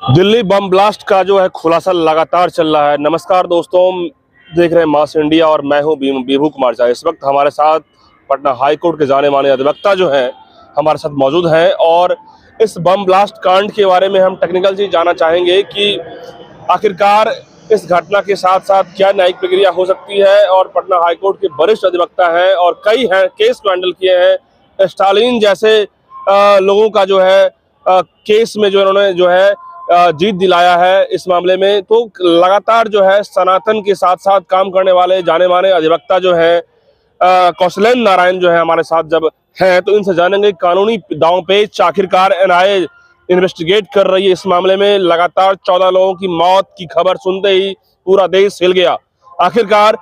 Delhi bomb blast का जो है खुलासा लगातार चल रहा है। नमस्कार दोस्तों, देख रहे हैं मास इंडिया और मैं हूं बीभू कुमार झा। इस वक्त हमारे साथ पटना हाई कोर्ट के जाने माने अधिवक्ता जो हैं हमारे साथ मौजूद हैं और इस बम ब्लास्ट कांड के बारे में हम टेक्निकल चीज जानना चाहेंगे कि आखिरकार इस घटना के साथ साथ क्या न्यायिक प्रक्रिया हो सकती है। और पटना हाई कोर्ट के वरिष्ठ अधिवक्ता हैं और कई हैं केस को हैंडल किए हैं। स्टालिन जैसे लोगों का जो है केस में जो इन्होंने जो है जीत दिलाया है इस मामले में। तो लगातार जो है सनातन के साथ साथ काम करने वाले जाने माने अधिवक्ता जो है कौशलेंद्र नारायण जो है हमारे साथ जब हैं तो इनसे जानेंगे कानूनी दांव पेच आखिरकार एनआईए इन्वेस्टिगेट कर रही है इस मामले में। लगातार 14 लोगों की मौत की खबर सुनते ही पूरा देश हिल गया। आखिरकार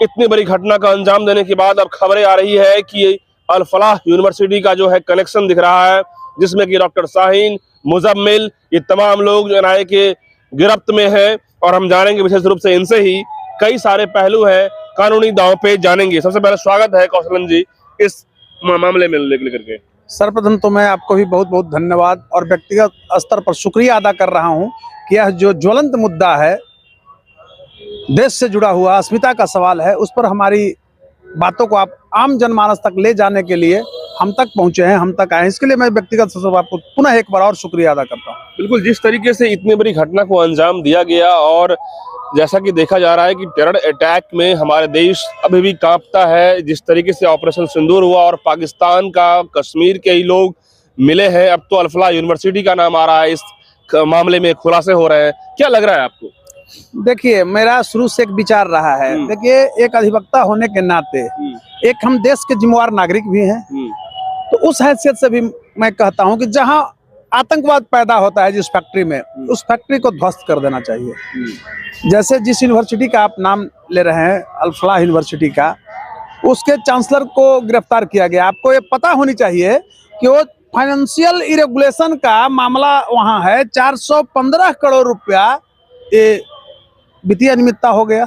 इतनी बड़ी घटना का अंजाम देने के बाद अब खबरें आ रही है कि अल फलाह यूनिवर्सिटी का जो है कनेक्शन दिख रहा है, जिसमें कि डॉक्टर शाहीन, मुजम्मिल, ये तमाम लोग जो एनआईए के गिरफ्त में हैं। और हम जानेंगे विशेष रूप से इनसे ही कई सारे पहलू हैं, कानूनी दांव पे जानेंगे। सबसे पहले स्वागत है कौशलेंद्र जी इस मामले में लेकर के। सर्वप्रथम तो मैं आपको भी बहुत बहुत धन्यवाद और व्यक्तिगत स्तर पर शुक्रिया अदा कर रहा हूं कि यह जो ज्वलंत मुद्दा है, देश से जुड़ा हुआ अस्मिता का सवाल है, उस पर हमारी बातों को आप आम जनमानस तक ले जाने के लिए हम तक पहुंचे हैं, हम तक आए हैं। इसके लिए मैं व्यक्तिगत स्तर पर आपको पुनः एक बार और शुक्रिया अदा करता हूँ। बिल्कुल, जिस तरीके से इतनी बड़ी घटना को अंजाम दिया गया और जैसा कि देखा जा रहा है कि टेरर अटैक में हमारे देश अभी भी कांपता है। जिस तरीके से ऑपरेशन सिंदूर हुआ और पाकिस्तान का कश्मीर के ही लोग मिले हैं, अब तो अल फलाह यूनिवर्सिटी का नाम आ रहा है, इस मामले में खुलासे हो रहे हैं। क्या लग रहा है आपको? देखिए, मेरा शुरू से एक विचार रहा है। देखिए, एक अधिवक्ता होने के नाते एक हम देश के जिम्मेवार नागरिक भी हैं, तो उस हैसियत से भी मैं कहता हूं कि जहां आतंकवाद पैदा होता है जिस फैक्ट्री में, उस फैक्ट्री को ध्वस्त कर देना चाहिए। जैसे जिस यूनिवर्सिटी का आप नाम ले रहे हैं, अल फलाह यूनिवर्सिटी का, उसके चांसलर को गिरफ्तार किया गया। आपको ये पता होनी चाहिए कि वो फाइनेंशियल इरेगुलेशन का मामला वहां है। 415 करोड़ रुपया ये वित्तीय अनियमितता हो गया।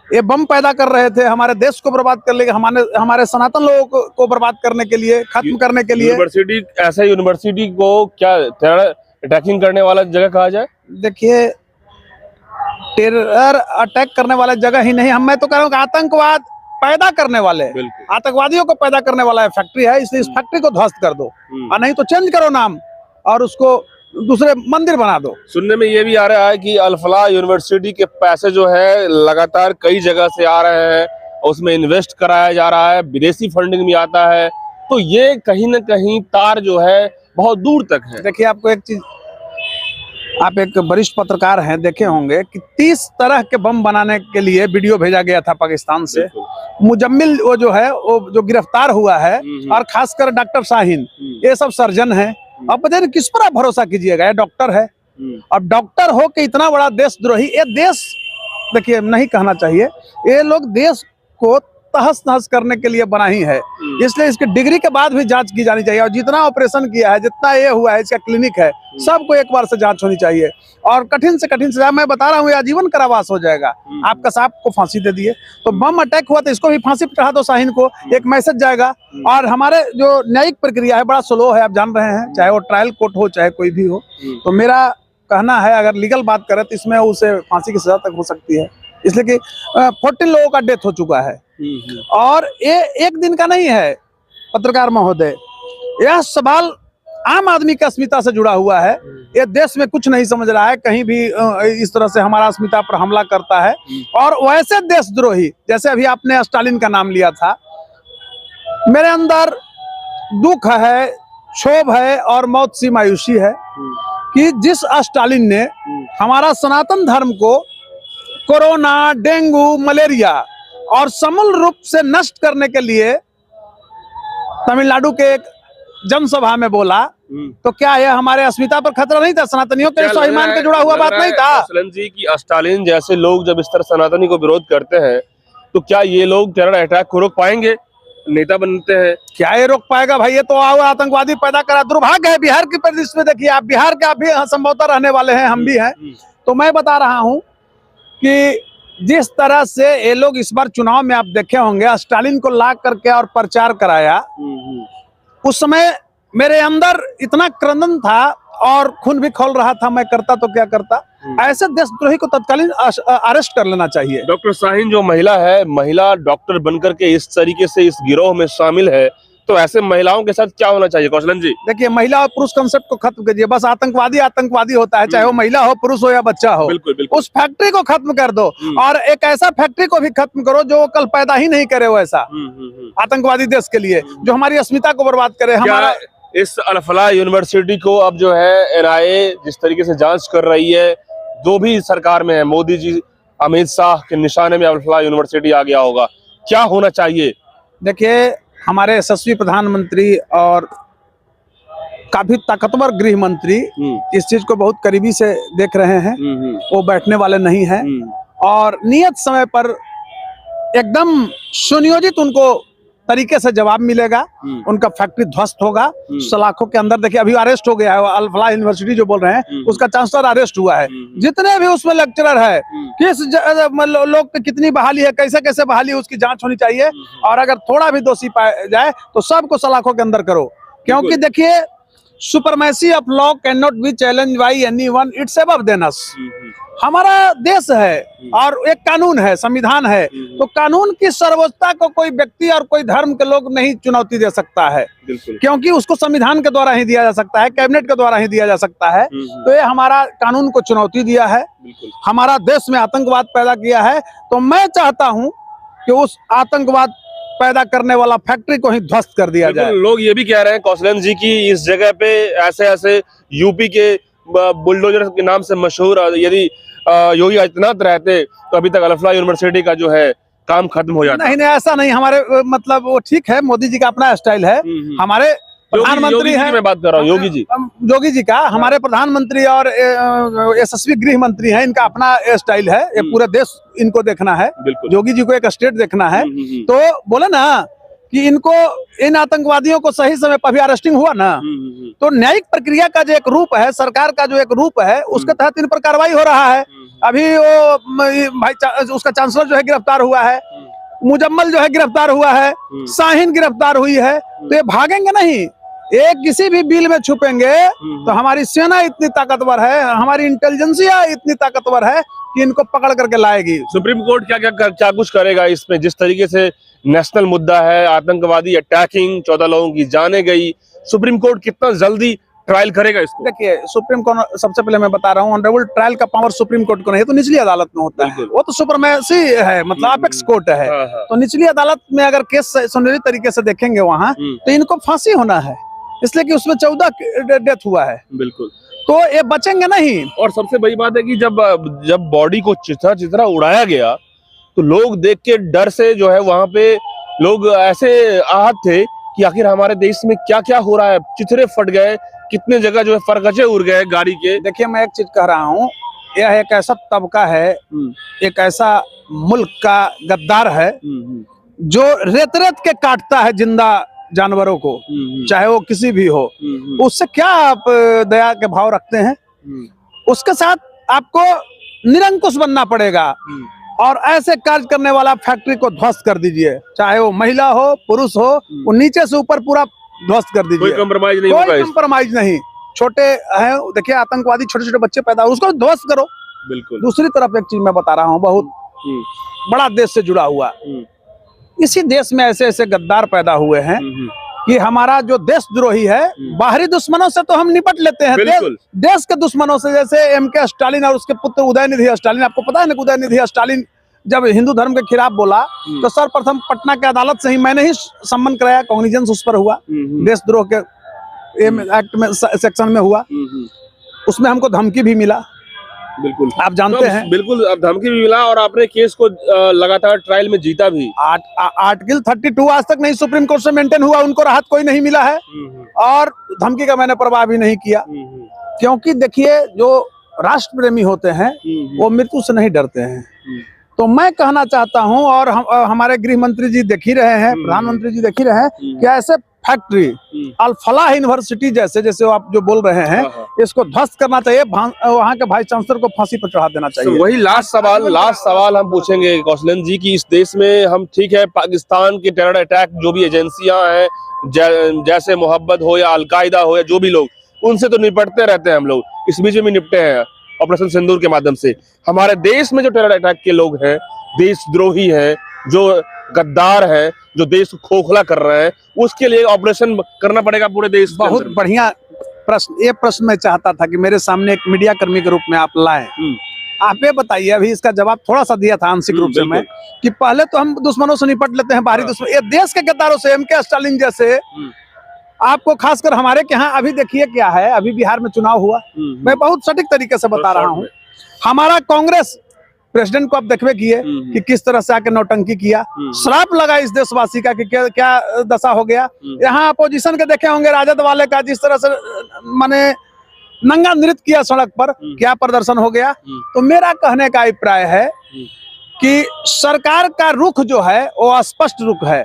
ये बम पैदा कर रहे थे, हमारे देश को बर्बाद कर लेंगे, हमारे सनातन लोगों को बर्बाद करने के लिए, खत्म करने के लिए। यूनिवर्सिटी, ऐसे यूनिवर्सिटी को क्या टेरर अटैकिंग करने वाला जगह कहा जाए? देखिए, टेरर अटैक करने वाला जगह ही नहीं, मैं तो कह रहा हूँ कि आतंकवाद पैदा करने वाले, आतंकवादियों को पैदा करने वाला फैक्ट्री है, इसलिए इस फैक्ट्री को ध्वस्त कर दो, और नहीं तो चेंज करो नाम और उसको दूसरे मंदिर बना दो। सुनने में ये भी आ रहा है कि अल फलाह यूनिवर्सिटी के पैसे जो है लगातार कई जगह से आ रहे हैं, उसमें इन्वेस्ट कराया जा रहा है, विदेशी फंडिंग भी आता है, तो ये कहीं ना कहीं तार जो है बहुत दूर तक है। देखिए, आपको एक चीज, आप एक वरिष्ठ पत्रकार हैं, देखे होंगे कि 30 तरह के बम बनाने के लिए वीडियो भेजा गया था पाकिस्तान से। मुजम्मिल वो जो है, वो जो गिरफ्तार हुआ है, और खासकर डॉक्टर शाहीन, ये सब सर्जन हैं। अब पता नहीं किस पर आप भरोसा कीजिएगा, ये डॉक्टर है। अब डॉक्टर हो के इतना बड़ा देशद्रोही, ये देश, देखिए नहीं कहना चाहिए, ये लोग देश को तहस नहस करने के लिए बना ही है। इसलिए इसकी डिग्री के बाद भी जांच की जानी चाहिए, और जितना ऑपरेशन किया है, जितना ये हुआ है, इसका क्लिनिक है, सबको एक बार से जांच होनी चाहिए। और कठिन से कठिन सजा, मैं बता रहा हूँ, आजीवन कारावास हो जाएगा। आप कसाब को फांसी दे दिए, तो बम अटैक हुआ तो इसको भी फांसी पर चढ़ा दो, शाहीन को, एक मैसेज जाएगा। और हमारे जो न्यायिक प्रक्रिया है बड़ा स्लो है, आप जान रहे हैं, चाहे वो ट्रायल कोर्ट हो चाहे कोई भी हो। तो मेरा कहना है, अगर लीगल बात करें तो इसमें उसे फांसी की सजा तक हो सकती है, इसलिए कि 14 लोगों का डेथ हो चुका है। और ये एक दिन का नहीं है पत्रकार महोदय, यह सवाल आम आदमी की अस्मिता से जुड़ा हुआ है। ये देश में कुछ नहीं समझ रहा है, कहीं भी इस तरह से हमारा अस्मिता पर हमला करता है। और वैसे देशद्रोही, जैसे अभी आपने स्टालिन का नाम लिया था, मेरे अंदर दुख है, क्षोभ है और मौत सी मायूसी है कि जिस स्टालिन ने हमारा सनातन धर्म को कोरोना, डेंगू, मलेरिया और समूल रूप से नष्ट करने के लिए तमिलनाडु के एक जनसभा में बोला, तो क्या यह हमारे अस्मिता पर खतरा नहीं था? सनातनियों के स्वाभिमान के जुड़ा हुआ बात नहीं था? कौशलेंद्र जी की स्टालिन जैसे लोग जब इस तरह सनातनी को विरोध करते हैं, तो क्या ये लोग टेरर अटैक को रोक पाएंगे? नेता बनते हैं, क्या ये रोक पाएगा? भाई, ये तो आतंकवादी पैदा करा। दुर्भाग्य है बिहार की परिदृश्य में, देखिए आप बिहार के भी संभवतः रहने वाले हैं, हम भी हैं, तो मैं बता रहा हूं कि जिस तरह से ये लोग इस बार चुनाव में आप देखे होंगे, स्टालिन को ला करके और प्रचार कराया, उस समय मेरे अंदर इतना क्रंदन था और खून भी खौल रहा था, मैं करता तो क्या करता। ऐसे देशद्रोही को तत्कालीन अरेस्ट कर लेना चाहिए। डॉक्टर शाहीन जो महिला है, महिला डॉक्टर बनकर के इस तरीके से इस गिरोह में शामिल है, तो ऐसे महिलाओं के साथ क्या होना चाहिए कौशलन जी? देखिए, महिला और पुरुष कंसेप्ट को खत्म कीजिए। बस आतंकवादी आतंकवादी होता है, चाहे वो महिला हो, पुरुष हो या बच्चा हो। बिल्कुल बिल्कुल। उस फैक्ट्री को खत्म कर दो और एक ऐसा फैक्ट्री को भी खत्म करो जो वो कल पैदा ही नहीं करे, वो ऐसा आतंकवादी देश के लिए जो हमारी अस्मिता को बर्बाद करे। हमारा इस अल-फलाह यूनिवर्सिटी को अब जो है एनआईए जिस तरीके से जांच कर रही है, जो भी सरकार में है, मोदी जी अमित शाह के निशाने में अल-फलाह यूनिवर्सिटी आ गया होगा, क्या होना चाहिए? देखिए, हमारे यशस्वी प्रधानमंत्री और काफी ताकतवर गृह मंत्री इस चीज को बहुत करीबी से देख रहे हैं। वो बैठने वाले नहीं हैं और नियत समय पर एकदम सुनियोजित उनको तरीके से जवाब मिलेगा। उनका फैक्ट्री ध्वस्त होगा सलाखों के अंदर। देखिए, अभी अरेस्ट हो गया है अल-फलाह यूनिवर्सिटी जो बोल रहे हैं, उसका चांसलर अरेस्ट हुआ है। जितने भी उसमें लेक्चरर है, किस लोग की कितनी बहाली है, कैसे कैसे बहाली है, उसकी जांच होनी चाहिए। और अगर थोड़ा भी दोषी पाया जाए तो सबको सलाखों के अंदर करो, क्योंकि देखिए, supremacy of law can not be challenge by anyone, it's above than us. हमारा देश है और एक कानून है, संविधान है, तो कानून की सर्वोच्चता को कोई व्यक्ति और कोई धर्म के लोग नहीं चुनौती दे सकता है, क्योंकि उसको संविधान के द्वारा ही दिया जा सकता है, कैबिनेट के द्वारा ही दिया जा सकता है। तो ये हमारा कानून को चुनौती दिया है, हमारा देश में आतंकवाद पैदा किया है। तो मैं चाहता हूं कि उस आतंकवाद पैदा करने वाला फैक्ट्री को ही ध्वस्त कर दिया जाए। लोग ये भी कह रहे हैं कौशलन जी की इस जगह पे ऐसे ऐसे यूपी के बुलडोजर के नाम से मशहूर यदि योगी आदित्यनाथ रहते तो अभी तक अल-फलाह यूनिवर्सिटी का जो है काम खत्म हो जाता। नहीं नहीं, ऐसा नहीं। हमारे मतलब वो ठीक है, मोदी जी का अपना स्टाइल है, हमारे प्रधानमंत्री हैं, मैं बात कर रहा हूँ योगी जी का, हमारे प्रधानमंत्री और यशस्वी गृह मंत्री हैं, इनका अपना स्टाइल है। ये पूरे देश इनको देखना है, योगी जी को एक स्टेट देखना है। तो बोले ना कि इनको, इन आतंकवादियों को सही समय पर भी अरेस्टिंग हुआ ना, तो न्यायिक प्रक्रिया का जो एक रूप है, सरकार का जो एक रूप है, उसके तहत इन पर कार्रवाई हो रहा है। अभी वो उसका चांसलर जो है गिरफ्तार हुआ है, मुजम्मल जो है गिरफ्तार हुआ है, शाहीन गिरफ्तार हुई है। तो ये भागेंगे नहीं, एक किसी भी बिल में छुपेंगे तो हमारी सेना इतनी ताकतवर है, हमारी इंटेलिजेंसिया इतनी ताकतवर है कि इनको पकड़ करके लाएगी। सुप्रीम कोर्ट क्या कुछ करेगा इसमें? जिस तरीके से नेशनल मुद्दा है, आतंकवादी अटैकिंग, 14 लोगों की जाने गई, सुप्रीम कोर्ट कितना जल्दी ट्रायल करेगा इसको? देखिए, सुप्रीम कोर्ट, सबसे पहले मैं बता रहा हूँ, ऑनरेबल ट्रायल का पावर सुप्रीम कोर्ट को नहीं, तो निचली अदालत में होता है। वो तो सुपरमेसी है, मतलब अपेक्स कोर्ट है। तो निचली अदालत में अगर केस सुनहरी तरीके से देखेंगे वहाँ, तो इनको फांसी होना है, इसलिए कि उसमें 14 डेथ हुआ है। बिल्कुल। तो ये बचेंगे नहीं। और सबसे बड़ी बात है कि जब बॉडी को चिथड़ा उड़ाया गया तो लोग देख के डर से जो है वहां पे लोग ऐसे आहत थे कि आखिर हमारे देश में क्या क्या हो रहा है। चिथड़े फट गए, कितने जगह जो है फरगचे उड़ गए गाड़ी के। देखिए, मैं एक चीज कह रहा हूँ, यह एक ऐसा तबका है, एक ऐसा मुल्क का गद्दार है जो रेत रेत के काटता है जिंदा जानवरों को, चाहे वो किसी भी हो। उससे क्या आप दया के भाव रखते हैं? उसके साथ आपको निरंकुश बनना पड़ेगा और ऐसे कार्य करने वाला फैक्ट्री को ध्वस्त कर दीजिए, चाहे वो महिला हो, पुरुष हो, वो नीचे से ऊपर पूरा ध्वस्त कर दीजिए। कोई कंप्रोमाइज नहीं होगा, कोई कंप्रोमाइज नहीं। छोटे हैं, देखिए आतंकवादी छोटे छोटे बच्चे पैदा हो, उसको ध्वस्त करो। बिल्कुल। दूसरी तरफ एक चीज मैं बता रहा हूँ, बहुत बड़ा देश से जुड़ा हुआ, इसी देश में ऐसे ऐसे गद्दार पैदा हुए हैं कि हमारा जो देशद्रोही है, बाहरी दुश्मनों से तो हम निपट लेते हैं, देश के दुश्मनों से, जैसे MK स्टालिन और उसके पुत्र उदयनिधि स्टालिन। आपको पता है ना, उदयनिधि स्टालिन जब हिंदू धर्म के खिलाफ बोला तो सर्वप्रथम पटना के अदालत से ही मैंने ही सम्मन कराया, कॉग्निजेंस उस पर हुआ, देशद्रोह के एक्ट में सेक्शन में हुआ, उसमें हमको धमकी भी मिला। बिल्कुल, आप जानते हैं। बिल्कुल, अब धमकी भी मिला और आपने केस को लगातार ट्रायल में जीता भी। आर्टिकल 32 आज तक नहीं सुप्रीम कोर्ट से मेंटेन हुआ, उनको राहत कोई नहीं मिला है और धमकी का मैंने परवाह भी नहीं किया, क्योंकि देखिए, जो राष्ट्र प्रेमी होते हैं वो मृत्यु से नहीं डरते हैं। तो मैं कहना चाहता हूं, और हमारे गृह मंत्री जी देख ही रहे हैं, प्रधानमंत्री जी देख ही रहे हैं कि ऐसे फैक्ट्री अल-फलाह यूनिवर्सिटी जैसे आप जो बोल रहे हैं, इसको ध्वस्त करना चाहिए। वहाँ के वाइस चांसलर को फांसी पर चढ़ा देना चाहिए। वही लास्ट सवाल हम पूछेंगे कौशलन जी की, इस देश में हम ठीक है, पाकिस्तान के टेरर अटैक जो भी एजेंसियां हैं, जैसे मोहब्बत हो या अलकायदा हो या जो भी लोग, उनसे तो निपटते रहते हैं हम लोग, इस बीच में भी निपटे हैं ऑपरेशन सिंदूर के माध्यम से। हमारे देश में जो टेरर अटैक के लोग हैं, देशद्रोही हैं, जो गद्दार हैं, जो देश को खोखला कर रहे हैं, उसके लिए ऑपरेशन करना पड़ेगा पूरे देश के बहुत अंदर। बढ़िया प्रश्न, ये प्रश्न मैं चाहता था कि मेरे सामने एक मीडिया कर्मी के रूप में आप लाए। आप ये बताइए, अभी इसका जवाब थोड़ा सा दिया था आंशिक रूप से मैं, कि पहले तो हम दुश्मनों से निपट लेते हैं, बाहरी दुश्मन, ये देश के गद्दारों से, एम.के. स्टालिन जैसे। आपको खासकर हमारे के यहाँ अभी देखिए क्या है, अभी बिहार में चुनाव हुआ, मैं बहुत सटीक तरीके से बता रहा हूँ। हमारा कांग्रेस प्रेसिडेंट को आप देखवे किए कि किस तरह से आके नौटंकी किया, श्राप लगा इस देशवासी का कि क्या दशा हो गया। यहाँ अपोजिशन के देखे होंगे, राजद वाले का जिस तरह से माने नंगा नृत्य किया सड़क पर, क्या प्रदर्शन हो गया। तो मेरा कहने का अभिप्राय है कि सरकार का रुख जो है वो स्पष्ट रुख है,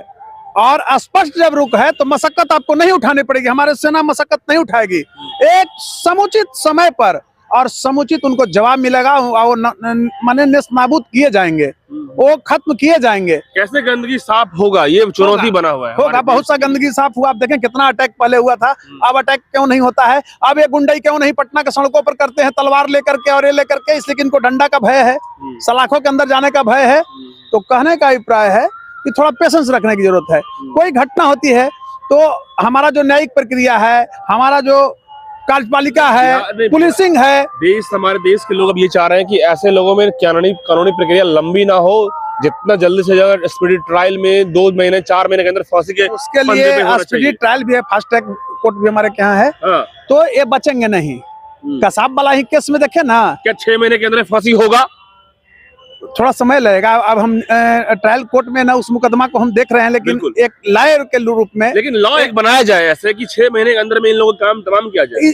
और स्पष्ट जब रुख है तो मशक्कत आपको नहीं उठानी पड़ेगी, हमारे सेना मशक्कत नहीं उठाएगी। एक समुचित समय पर और समुचित उनको जवाब मिलेगा, और माने नेस्तनाबूद किए जाएंगे, वो खत्म किए जाएंगे। कैसे गंदगी साफ होगा, ये चुनौती बना हुआ है। होगा, बहुत सा गंदगी साफ हुआ। आप देखें कितना अटैक पहले हुआ था, अब अटैक क्यों नहीं होता है। अब ये गुंडाई क्यों नहीं पटना के सड़कों पर करते हैं, तलवार लेकर के और ये लेकर के, इसलिए इनको डंडा का भय है, सलाखों के अंदर जाने का भय है। तो कहने का अभिप्राय है कि थोड़ा पेशेंस रखने की जरूरत है। कोई घटना होती है तो हमारा जो न्यायिक प्रक्रिया है, हमारा जो कार्यपालिका है, पुलिसिंग है, हमारे देश के लोग अब ये चाह रहे हैं कि ऐसे लोगों में कानूनी प्रक्रिया लंबी ना हो, जितना जल्दी से जल्द स्पीडी ट्रायल में 2 महीने 4 महीने के अंदर फांसी के उसके लिए स्पीडी ट्रायल भी है, फास्ट ट्रैक कोर्ट भी हमारे यहाँ है। तो ये बचेंगे नहीं। कसाब वाला ही केस में देखे ना, क्या 6 महीने के अंदर फांसी होगा? थोड़ा समय लगेगा। अब हम ट्रायल कोर्ट में ना उस मुकदमा को हम देख रहे हैं, लेकिन एक लॉयर के रूप में, लेकिन लॉ एक बनाया जाए ऐसे कि 6 महीने के अंदर में इन लोगों का काम तमाम किया जाए।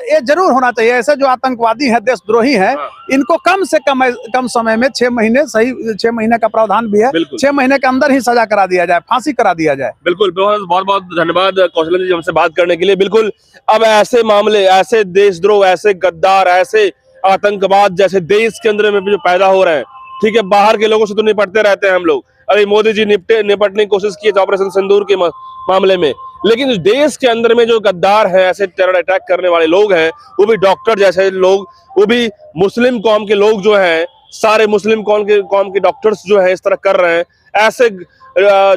ये जरूर होना चाहिए। ऐसे जो आतंकवादी है, देशद्रोही है, इनको कम से कम समय में 6 महीने, सही 6 महीने का प्रावधान भी है, 6 महीने के अंदर ही सजा करा दिया जाए, फांसी करा दिया जाए। बिल्कुल, बहुत बहुत धन्यवाद कौशल जी हमसे बात करने के लिए। बिल्कुल, अब ऐसे मामले, ऐसे देशद्रोह, ऐसे गद्दार, ऐसे आतंकवाद जैसे देश के अंदर में जो पैदा हो रहे हैं, ठीक है, बाहर के लोगों से तो निपटते रहते हैं हम लोग। अरे मोदी जी निपटने की कोशिश की ऑपरेशन सिंदूर के मामले में, लेकिन देश के अंदर में जो गद्दार हैं, ऐसे टेरर अटैक करने वाले लोग हैं, वो भी डॉक्टर जैसे लोग, वो भी मुस्लिम कौम के लोग जो हैं, सारे मुस्लिम कौम के डॉक्टर्स जो हैं इस तरह कर रहे हैं। ऐसे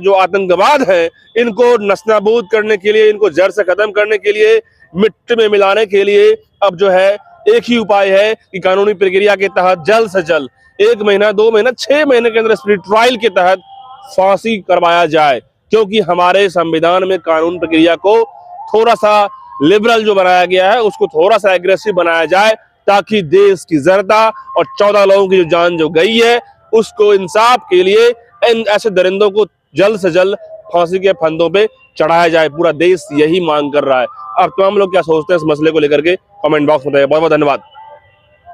जो आतंकवाद हैं, इनको नस्तानाबूद करने के लिए, इनको जड़ से खत्म करने के लिए, मिट्टी में मिलाने के लिए अब जो है एक ही उपाय है कि कानूनी प्रक्रिया के तहत जल्द से जल्द 1 महीना, 2 महीना, 6 महीने के अंदर स्पीड ट्रायल के तहत फांसी करवाया जाए। क्योंकि हमारे संविधान में कानून प्रक्रिया को थोड़ा सा लिबरल जो बनाया गया है, उसको थोड़ा सा एग्रेसिव बनाया जाए, ताकि देश की जनता और 14 लोगों की जो जान जो गई है, उसको इंसाफ के लिए इन ऐसे दरिंदों को जल्द से जल्द फांसी के फंदों पे चढ़ाया जाए। पूरा देश यही मांग कर रहा है। अब तमाम लोग क्या सोचते हैं इस मसले को लेकर के कमेंट बॉक्स में बताइए। बहुत बहुत धन्यवाद।